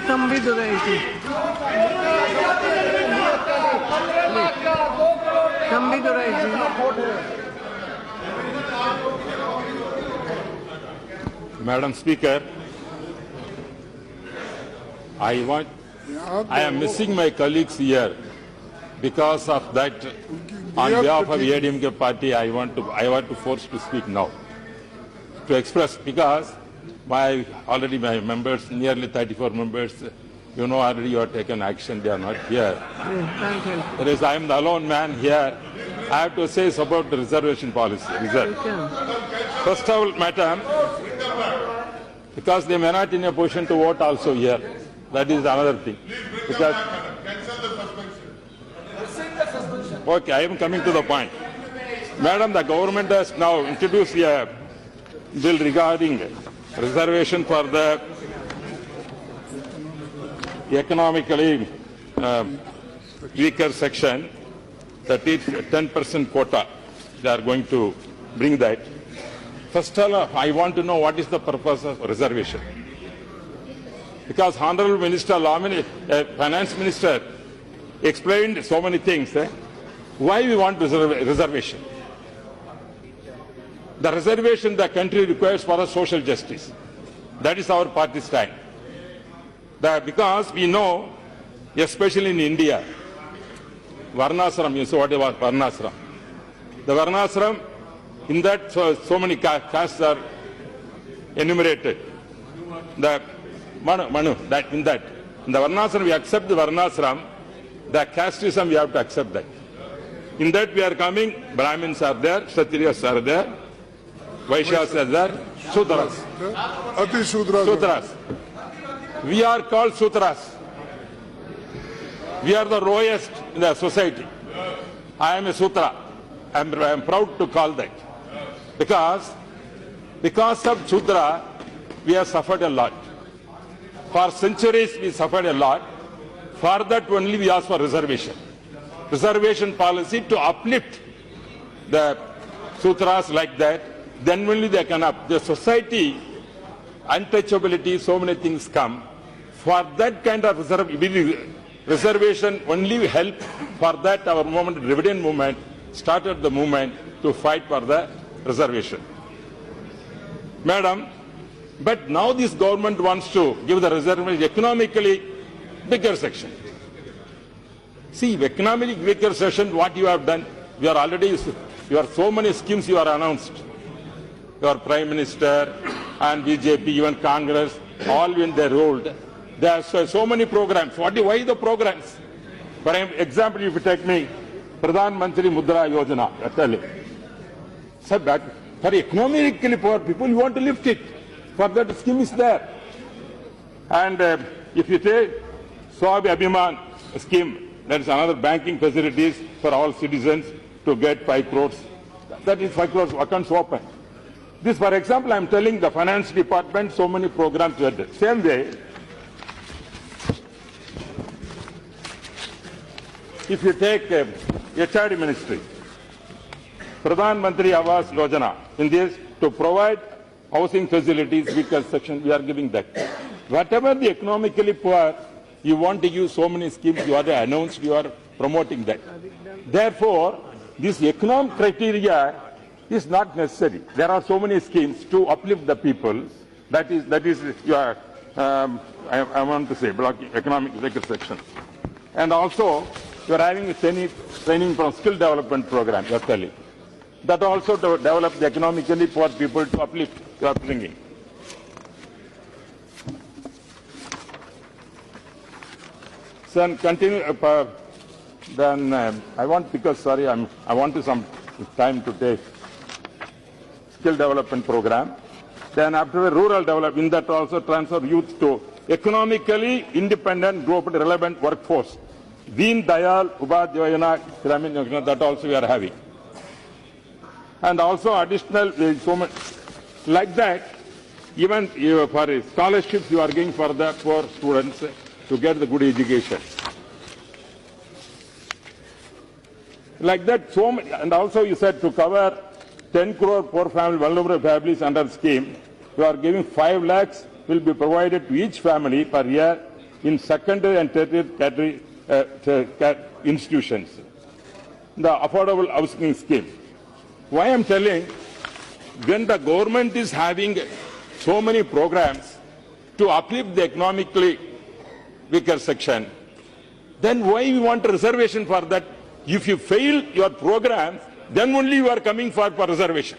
Thambidurai. Thambidurai. Madam Speaker, I am missing my colleagues here. Because of that, on behalf of AIADMK party, I want to force to speak now. To express, because my members, nearly 34 members, you know already you have taken action, they are not here. Thank you. Whereas I am the alone man here, I have to say about the reservation policy. First of all, madam, because they may not in a position to vote also here. That is another thing. Because okay, I am coming to the point. Madam, the government has now introduced a bill regarding reservation for the economically weaker section, that is 10% quota. They are going to bring that. First of all, I want to know what is the purpose of reservation. Because Honorable Minister, Finance Minister explained so many things. Why we want reservation? The reservation the country requires for a social justice. That is our party stand. Because we know, especially in India, Varnasram, you saw what about Varnasram. The Varnasram, in that so many castes are enumerated. The Manu, that in the Varnasram we accept the Varnasram, the casteism we have to accept that. In that we are coming, Brahmins are there, Kshatriyas are there, Vaishyas are there, Sudras. Sudras. We are called Sudras. We are the lowest in the society. I am a Sutra. I am proud to call that. Because of Sudra, we have suffered a lot. For centuries we suffered a lot. For that only we ask for reservation. Reservation policy to uplift the Sutras like that. Then only they can up. The society, untouchability, so many things come. For that kind of reservation only help. For that our movement, dividend movement, started the movement to fight for the reservation. Madam, but now this government wants to give the reservation economically bigger section. See, economically bigger section, what you have done, you are already, you are so many schemes you are announced. Your Prime Minister and BJP, even Congress, all when they rolled, there are so many programs. Why the programs? For example, if you take me, Pradhan Mantri Mudra Yojana, I tell you. So that for economically poor people, you want to lift it. For that scheme is there. And if you take Swab Abhiman scheme, that is another banking facilities for all citizens to get 5 crores. That is 5 crores accounts open. This, for example, I am telling the finance department, so many programs were there. Same way, if you take HRD ministry, Pradhan Mantri Awas Yojana, in this, to provide housing facilities, weaker section, we are giving that. Whatever the economically poor, you want to use so many schemes, you are announced, you are promoting that. Therefore, this economic criteria is not necessary. There are so many schemes to uplift the people. That is your, I want to say, blocking economic weaker section. And also, you are having a training from skill development program, you are telling. That also to develop the economically poor people to uplift your upbringing. So continue. Then I want, because sorry, I want to some time to take skill development program. Then after rural development, in that also transfer youth to economically independent, globally relevant workforce. Deen Dayal Upadhyayana Gramin Yojana, that also we are having. And also additional, so much like that, even for scholarships you are giving for the poor students to get the good education. Like that, so many, and also you said to cover 10 crore poor family, vulnerable families under scheme, you are giving 5 lakhs will be provided to each family per year in secondary and tertiary category institutions. The affordable housing scheme. Why I'm telling, when the government is having so many programs to uplift the economically weaker section, then why we want a reservation for that? If you fail your program, then only you are coming for reservation.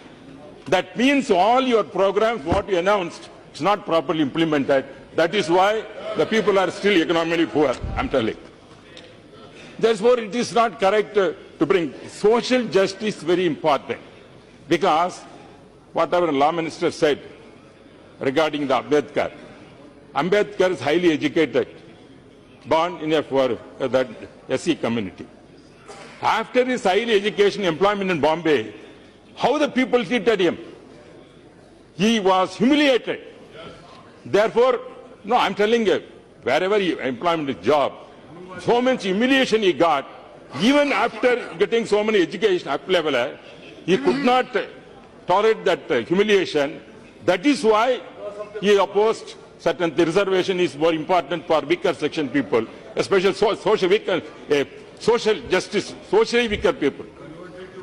That means all your programs, what you announced, is not properly implemented. That is why the people are still economically poor, I'm telling. Therefore, it is not correct to bring social justice very important. Because whatever law minister said regarding the Ambedkar is highly educated, born in the SC community. After his highly education employment in Bombay, how the people treated him? He was humiliated. Therefore, no, I'm telling you, wherever he employment job, so much humiliation he got, even after getting so many education up level, he could not tolerate that humiliation. That is why he opposed certain reservation is more important for weaker section people, especially social justice, socially weaker people.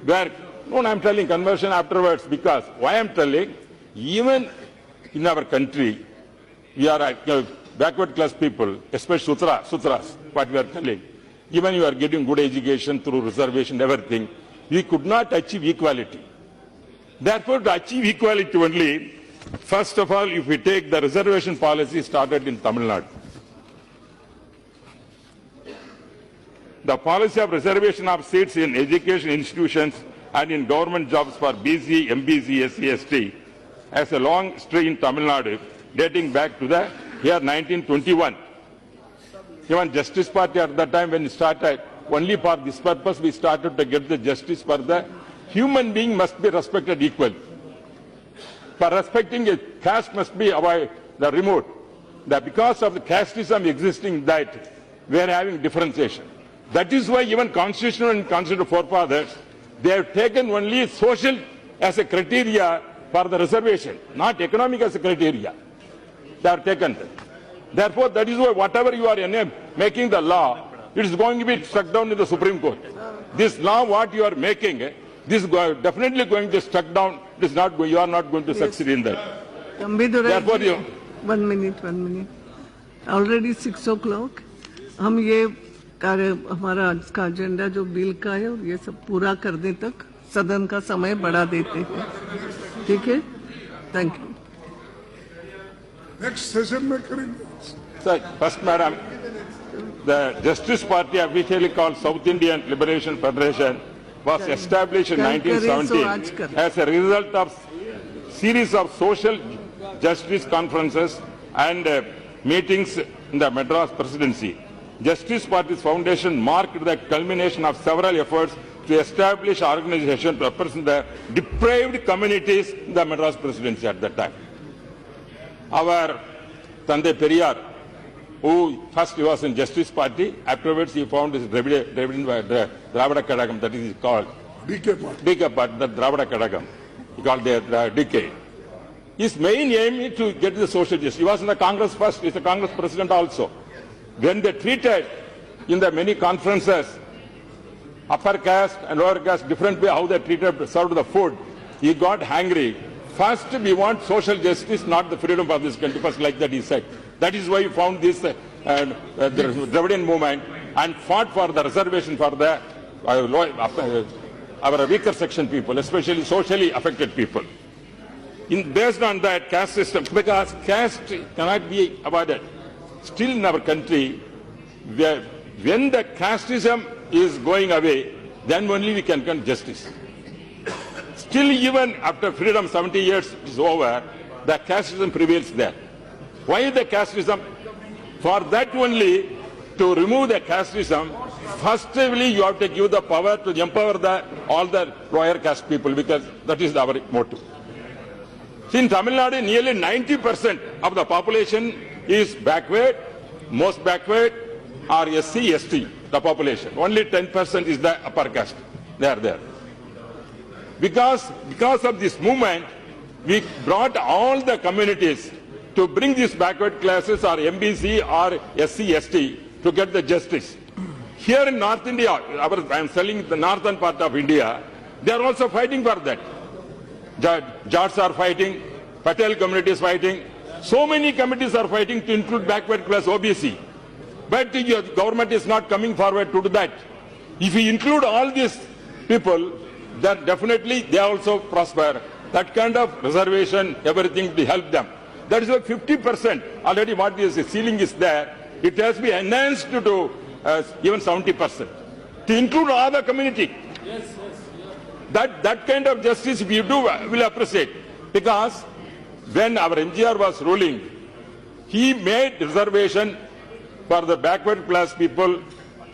Where, no, I'm telling conversion afterwards, because why I'm telling, even in our country, we are backward class people, especially sutras, what we are telling. Even you are getting good education through reservation, everything, we could not achieve equality. Therefore, to achieve equality only, first of all, if we take the reservation policy started in Tamil Nadu. The policy of reservation of seats in education institutions and in government jobs for BC, MBC, SC, ST has a long history in Tamil Nadu, dating back to the year 1921. Even Justice Party at that time when it started, only for this purpose we started to get the justice for the human being must be respected equally. For respecting a caste must be removed. That because of the casteism existing, that we are having differentiation. That is why even constitutional and constitutional forefathers, they have taken only social as a criteria for the reservation, not economic as a criteria. They have taken that. Therefore, that is why whatever you are making the law, it is going to be struck down in the Supreme Court. This law, what you are making, this is definitely going to be struck down. It is not, you are not going to succeed in that. Thambidurai, Therefore, 1 minute. Already 6 o'clock. हम ये हमारा आज का agenda जो bill का है और ये सब पूरा करने तक सदन का समय बढ़ा देते हैं. ठीक है? Thank you. Next session में करेंगे. Sir, first, Madam, the Justice Party, officially called South Indian Liberation Federation, was established in 1917 as a result of series of social justice conferences and meetings in the Madras Presidency. Justice Party's foundation marked the culmination of several efforts to establish an organization to represent the deprived communities in the Madras Presidency at that time. Our Tande Periyar, who first he was in Justice Party, afterwards he found his Dravida Kadagam, that is called DK Party, the Dravida Kadagam. He called the DK. His main aim is to get the social justice. He was in the Congress first, he is the Congress president also. When they treated in the many conferences, upper caste and lower caste, different way how they treated, served the food, he got angry. First, we want social justice, not the freedom of this country. First, like that he said. That is why he found this the Dravidian movement and fought for the reservation for the our weaker section people, especially socially affected people. Based on that caste system, because caste cannot be avoided. Still in our country, when the casteism is going away, then only we can get justice. Still, even after freedom, 70 years is over, the casteism prevails there. Why the casteism? For that only, to remove the casteism, firstly you have to give the power to empower all the lower caste people, because that is our motto. In Tamil Nadu, nearly 90% of the population is backward, most backward are SC, ST, the population. Only 10% is the upper caste. They are there. Because of this movement, we brought all the communities to bring these backward classes or MBC or SC, ST to get the justice. Here in North India, I am telling the northern part of India, they are also fighting for that. Jats are fighting, Patel community is fighting. So many committees are fighting to include backward class OBC. But the government is not coming forward to do that. If we include all these people, then definitely they also prosper. That kind of reservation, everything will help them. That is why 50% already what is the ceiling is there. It has to be enhanced to even 70%. To include all the community. That kind of justice we do will appreciate. Because when our MGR was ruling, he made reservation for the backward class people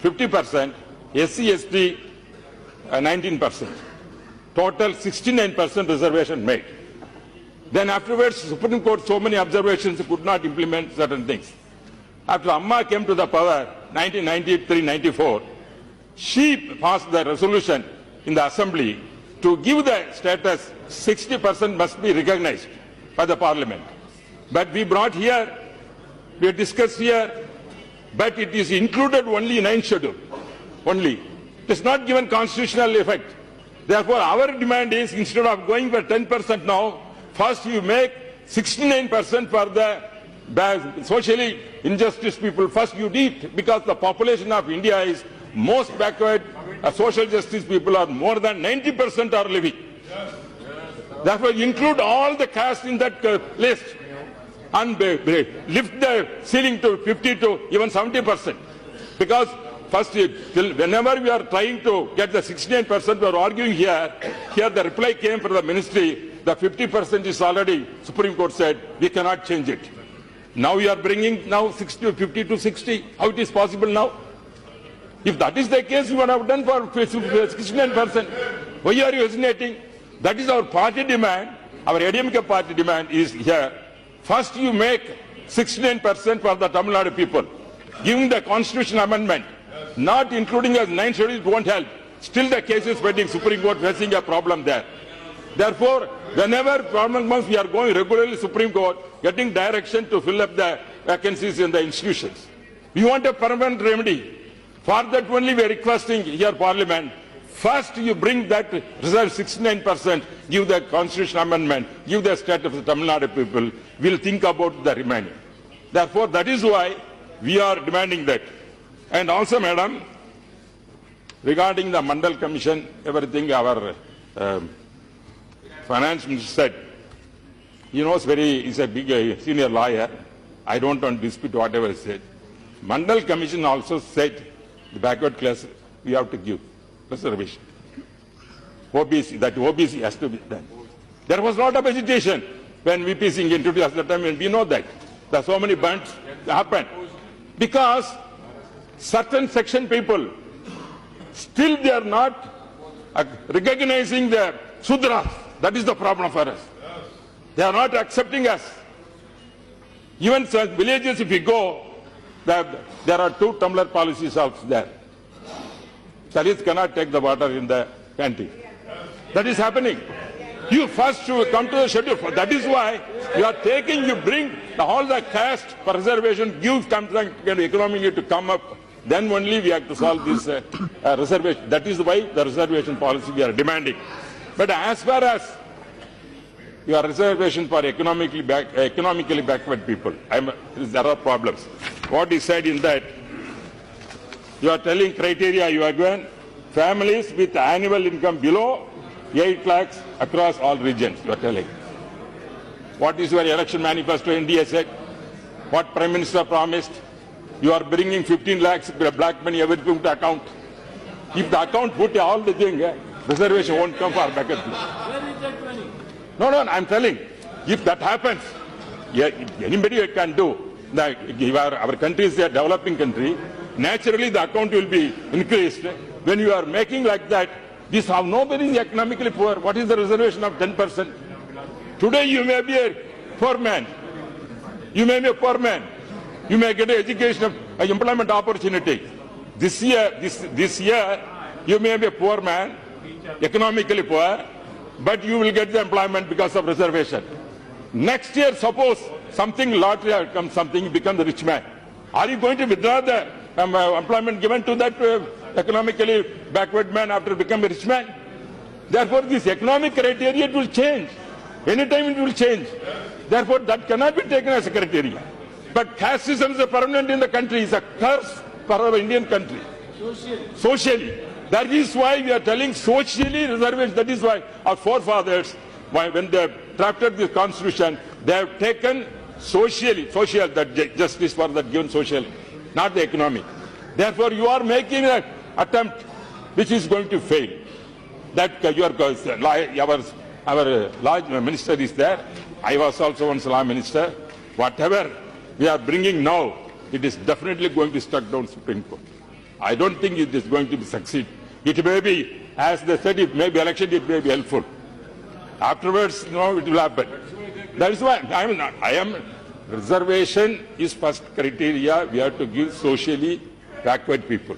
50%, SC, ST 19%. Total 69% reservation made. Then afterwards, Supreme Court, so many observations, could not implement certain things. After Amma came to the power, 1993-94, she passed the resolution in the Assembly to give the status 60% must be recognized by the Parliament. But we brought here, we discussed here, but it is included only in 9th schedule. Only. It is not given constitutional effect. Therefore, our demand is, instead of going for 10% now, first you make 69% for the socially injustice people. First you do it, because the population of India is most backward. Social justice people are more than 90% are living. Therefore, include all the caste in that list and lift the ceiling to 50 to even 70%. Because first, whenever we are trying to get the 69%, we are arguing here. Here the reply came from the ministry, the 50% is already, Supreme Court said, we cannot change it. Now we are bringing now 50 to 60. How it is possible now? If that is the case, you would have done for 69%. Why are you hesitating? That is our party demand. Our AIADMK party demand is here. First you make 69% for the Tamil Nadu people. Giving the constitutional amendment, not including as 9 schedules won't help. Still the case is pending, Supreme Court facing a problem there. Therefore, whenever problem comes, we are going regularly to Supreme Court, getting direction to fill up the vacancies in the institutions. We want a permanent remedy. For that only we are requesting here Parliament, first you bring that reserve 69%, give the constitutional amendment, give the status of the Tamil Nadu people, we will think about the remaining. Therefore, that is why we are demanding that. And also, Madam, regarding the Mandal Commission, everything our finance minister said, he knows he's a big senior lawyer. I don't want to dispute whatever he said. Mandal Commission also said the backward class we have to give reservation. OBC, that OBC has to be done. There was a lot of hesitation when VP Singh introduced at the time, and we know that. There are so many bunts that happened. Because certain section people, still they are not recognizing the Sudras. That is the problem for us. They are not accepting us. Even such villages, if we go, there are 2 tumbler policies out there. Dalits cannot take the water in the canteen. That is happening. You first should come to the schedule. That is why you are taking, you bring all the caste for reservation, give economy to come up. Then only we have to solve this reservation. That is why the reservation policy we are demanding. But as far as your reservation for economically backward people, there are problems. What is said in that, you are telling criteria you are given, families with annual income below 8 lakhs across all regions, you are telling. What is your election manifesto? India said? What Prime Minister promised? You are bringing 15 lakhs black money, everything to account. If the account put all the thing, reservation won't come for backward people. Where is that money? No, I'm telling. If that happens, anybody can do. Our country is a developing country. Naturally, the account will be increased. When you are making like that, this have nobody is economically poor. What is the reservation of 10%? Today you may be a poor man. You may be a poor man. You may get an education, an employment opportunity. This year, you may be a poor man, economically poor, but you will get the employment because of reservation. Next year, suppose something lottery comes, something you become the rich man. Are you going to withdraw the employment given to that economically backward man after becoming a rich man? Therefore, this economic criteria, it will change. Anytime it will change. Therefore, that cannot be taken as a criteria. But caste system is permanent in the country. It's a curse for our Indian country. Socially. That is why we are telling socially reservation. That is why our forefathers, when they drafted this constitution, they have taken socially, that justice for that given socially, not the economic. Therefore, you are making an attempt which is going to fail. That our law minister is there. I was also once law minister. Whatever we are bringing now, it is definitely going to struck down Supreme Court. I don't think it is going to succeed. It may be, as they said, it may be election, it may be helpful. Afterwards, no, it will happen. That is why I am reservation is first criteria. We have to give socially backward people.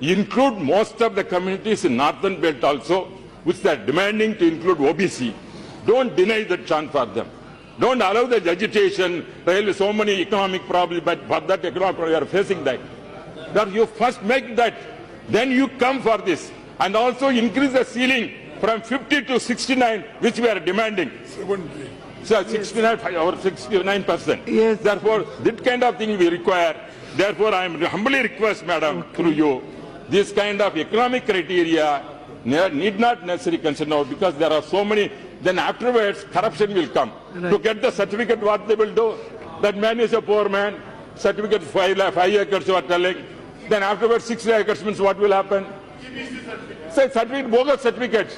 Include most of the communities in northern belt also, which they are demanding to include OBC. Don't deny the chance for them. Don't allow the agitation. There are so many economic problems, but for that economic problem, we are facing that. That you first make that, then you come for this, and also increase the ceiling from 50 to 69, which we are demanding. 70. So 69 or 69%. Yes. Therefore, that kind of thing we require. Therefore, I am humbly request, madam, through you, this kind of economic criteria need not necessarily consider now, because there are so many. Then afterwards, corruption will come. Right. To get the certificate, what they will do? That man is a poor man. Certificate 5 acres you are telling. Then afterwards 6 acres means what will happen? Say certificate, bogus certificates.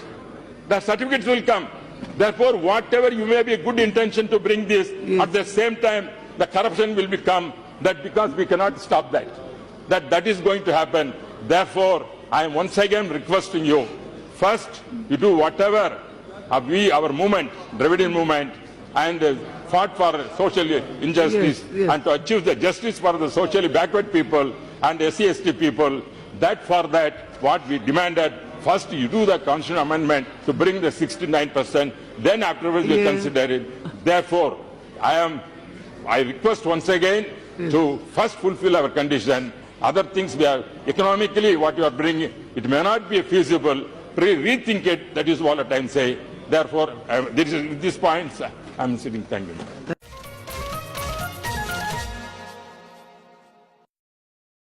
The certificates will come. Therefore, whatever you may be a good intention to bring this, at the same time, the corruption will become that, because we cannot stop that. That is going to happen. Therefore, I am once again requesting you, first, you do whatever our movement, Dravidian movement, and fought for social injustice, and to achieve the justice for the socially backward people and SC/ST people. For that, what we demanded, first you do the constitutional amendment to bring the 69%, then afterwards we consider it. Therefore, I request once again to first fulfill our condition. Other things we are economically, what you are bringing, it may not be feasible. Rethink it. That is what I say. Therefore, these points I am sitting. Thank you.